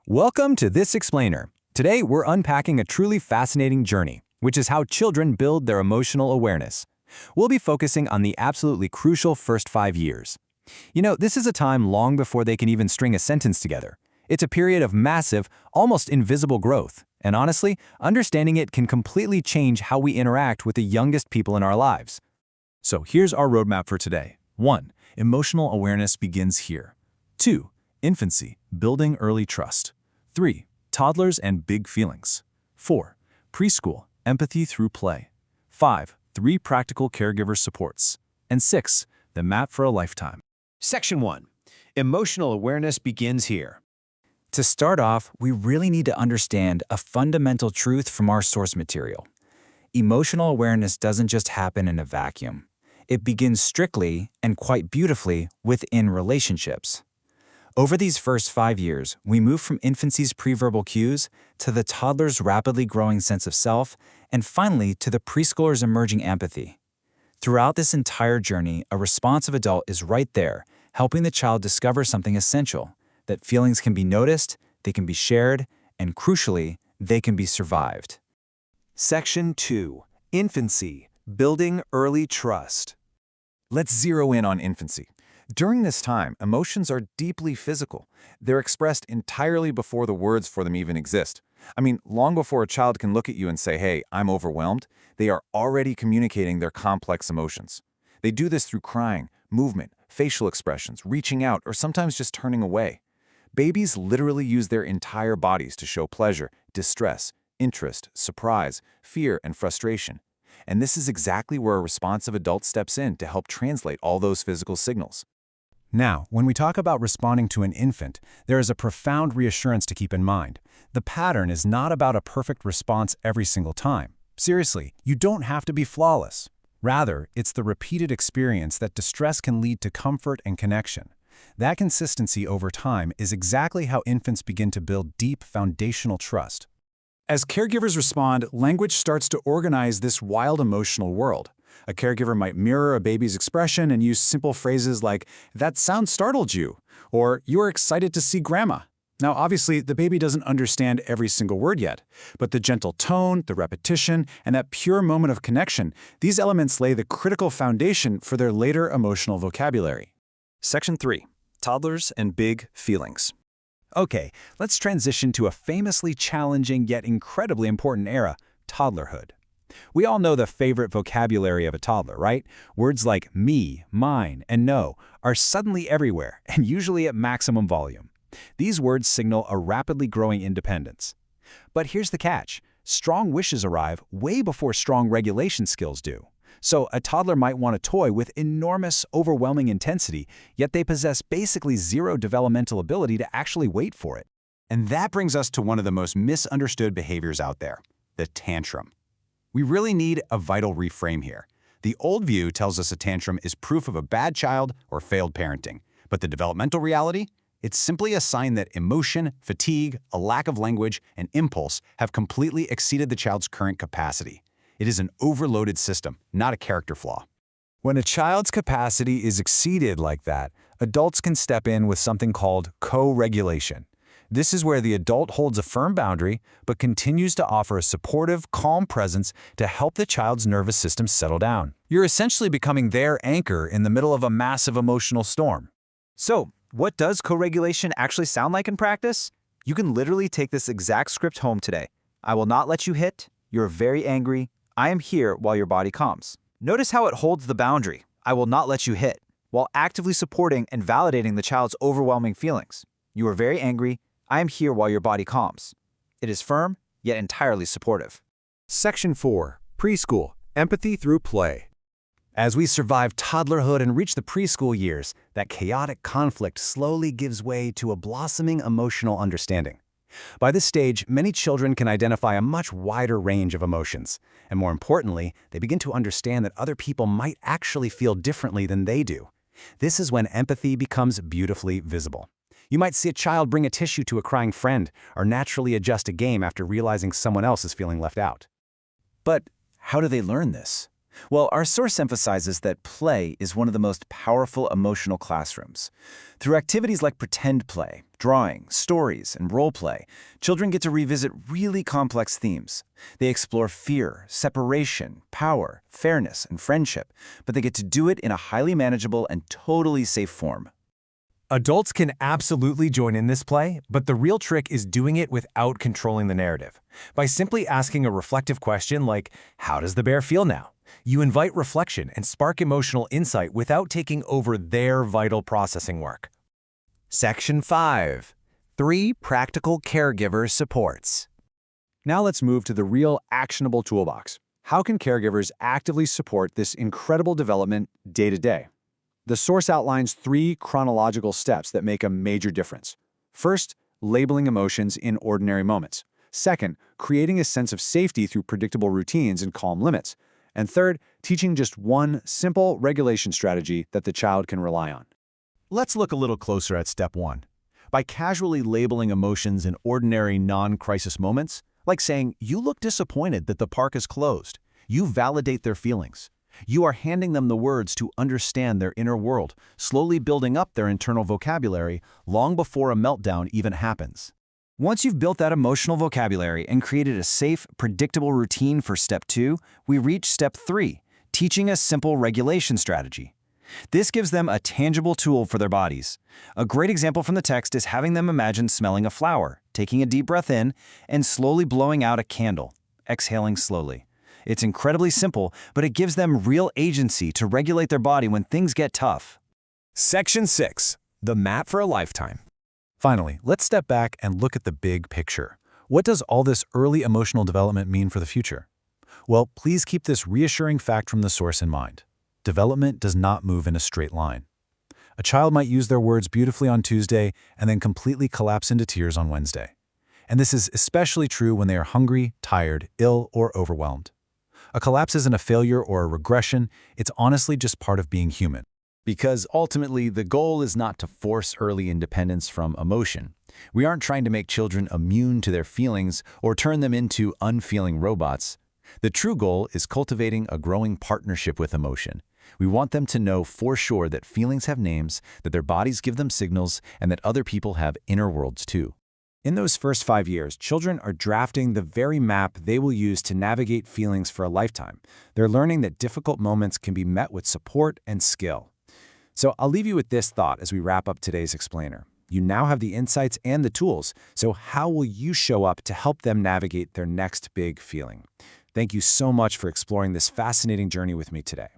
Welcome to This Explainer. Today, we're unpacking a truly fascinating journey, which is how children build their emotional awareness. We'll be focusing on the absolutely crucial first 5 years. This is a time long before they can even string a sentence together. It's a period of massive, almost invisible growth, and honestly, understanding it can completely change how we interact with the youngest people in our lives. So here's our roadmap for today. 1. Emotional awareness begins here. 2. Infancy, building early trust. 3. Toddlers and big feelings. 4. Preschool, empathy through play. 5. 3 practical caregiver supports. And 6. The map for a lifetime. Section 1. Emotional awareness begins here. To start off, we really need to understand a fundamental truth from our source material. Emotional awareness doesn't just happen in a vacuum. It begins strictly, and quite beautifully, within relationships. Over these first 5 years, we move from infancy's preverbal cues to the toddler's rapidly growing sense of self, and finally to the preschooler's emerging empathy. Throughout this entire journey, a responsive adult is right there, helping the child discover something essential, that feelings can be noticed, they can be shared, and crucially, they can be survived. Section 2. Infancy, building early trust. Let's zero in on infancy. During this time, emotions are deeply physical. They're expressed entirely before the words for them even exist. Long before a child can look at you and say, "Hey, I'm overwhelmed," they are already communicating their complex emotions. They do this through crying, movement, facial expressions, reaching out, or sometimes just turning away. Babies literally use their entire bodies to show pleasure, distress, interest, surprise, fear, and frustration. And this is exactly where a responsive adult steps in to help translate all those physical signals. Now, when we talk about responding to an infant, there is a profound reassurance to keep in mind. The pattern is not about a perfect response every single time. Seriously, you don't have to be flawless. Rather, it's the repeated experience that distress can lead to comfort and connection. That consistency over time is exactly how infants begin to build deep foundational trust. As caregivers respond, language starts to organize this wild emotional world. A caregiver might mirror a baby's expression and use simple phrases like, "That sound startled you," or "You are excited to see grandma." Now, obviously, the baby doesn't understand every single word yet, but the gentle tone, the repetition, and that pure moment of connection, these elements lay the critical foundation for their later emotional vocabulary. Section 3. Toddlers and big feelings. Okay, let's transition to a famously challenging yet incredibly important era, toddlerhood. We all know the favorite vocabulary of a toddler, right? Words like me, mine, and no are suddenly everywhere, and usually at maximum volume. These words signal a rapidly growing independence. But here's the catch. Strong wishes arrive way before strong regulation skills do. So a toddler might want a toy with enormous, overwhelming intensity, yet they possess basically zero developmental ability to actually wait for it. And that brings us to one of the most misunderstood behaviors out there, the tantrum. We really need a vital reframe here. The old view tells us a tantrum is proof of a bad child or failed parenting. But the developmental reality? It's simply a sign that emotion, fatigue, a lack of language, and impulse have completely exceeded the child's current capacity. It is an overloaded system, not a character flaw. When a child's capacity is exceeded like that, adults can step in with something called co-regulation. This is where the adult holds a firm boundary, but continues to offer a supportive, calm presence to help the child's nervous system settle down. You're essentially becoming their anchor in the middle of a massive emotional storm. So, what does co-regulation actually sound like in practice? You can literally take this exact script home today. I will not let you hit. You're very angry. I am here while your body calms. Notice how it holds the boundary, I will not let you hit, while actively supporting and validating the child's overwhelming feelings. You are very angry. I am here while your body calms. It is firm, yet entirely supportive. Section 4. Preschool, empathy through play. As we survive toddlerhood and reach the preschool years, that chaotic conflict slowly gives way to a blossoming emotional understanding. By this stage, many children can identify a much wider range of emotions. And more importantly, they begin to understand that other people might actually feel differently than they do. This is when empathy becomes beautifully visible. You might see a child bring a tissue to a crying friend, or naturally adjust a game after realizing someone else is feeling left out. But how do they learn this? Well, our source emphasizes that play is one of the most powerful emotional classrooms. Through activities like pretend play, drawing, stories, and role play, children get to revisit really complex themes. They explore fear, separation, power, fairness, and friendship, but they get to do it in a highly manageable and totally safe form. Adults can absolutely join in this play, but the real trick is doing it without controlling the narrative. By simply asking a reflective question like, "How does the bear feel now?" you invite reflection and spark emotional insight without taking over their vital processing work. Section 5. 3 Practical Caregiver Supports. Now let's move to the real actionable toolbox. How can caregivers actively support this incredible development day to day? The source outlines 3 chronological steps that make a major difference. First, labeling emotions in ordinary moments. Second, creating a sense of safety through predictable routines and calm limits. And third, teaching just one simple regulation strategy that the child can rely on. Let's look a little closer at step 1. By casually labeling emotions in ordinary non-crisis moments, like saying, "You look disappointed that the park is closed," you validate their feelings. You are handing them the words to understand their inner world, slowly building up their internal vocabulary long before a meltdown even happens. Once you've built that emotional vocabulary and created a safe, predictable routine for step 2, we reach step 3, teaching a simple regulation strategy. This gives them a tangible tool for their bodies. A great example from the text is having them imagine smelling a flower, taking a deep breath in, and slowly blowing out a candle, exhaling slowly. It's incredibly simple, but it gives them real agency to regulate their body when things get tough. Section 6. The Map for a Lifetime. Finally, let's step back and look at the big picture. What does all this early emotional development mean for the future? Well, please keep this reassuring fact from the source in mind. Development does not move in a straight line. A child might use their words beautifully on Tuesday and then completely collapse into tears on Wednesday. And this is especially true when they are hungry, tired, ill, or overwhelmed. A collapse isn't a failure or a regression, it's honestly just part of being human. Because ultimately, the goal is not to force early independence from emotion. We aren't trying to make children immune to their feelings or turn them into unfeeling robots. The true goal is cultivating a growing partnership with emotion. We want them to know for sure that feelings have names, that their bodies give them signals, and that other people have inner worlds too. In those first 5 years, children are drafting the very map they will use to navigate feelings for a lifetime. They're learning that difficult moments can be met with support and skill. So I'll leave you with this thought as we wrap up today's explainer. You now have the insights and the tools, so how will you show up to help them navigate their next big feeling? Thank you so much for exploring this fascinating journey with me today.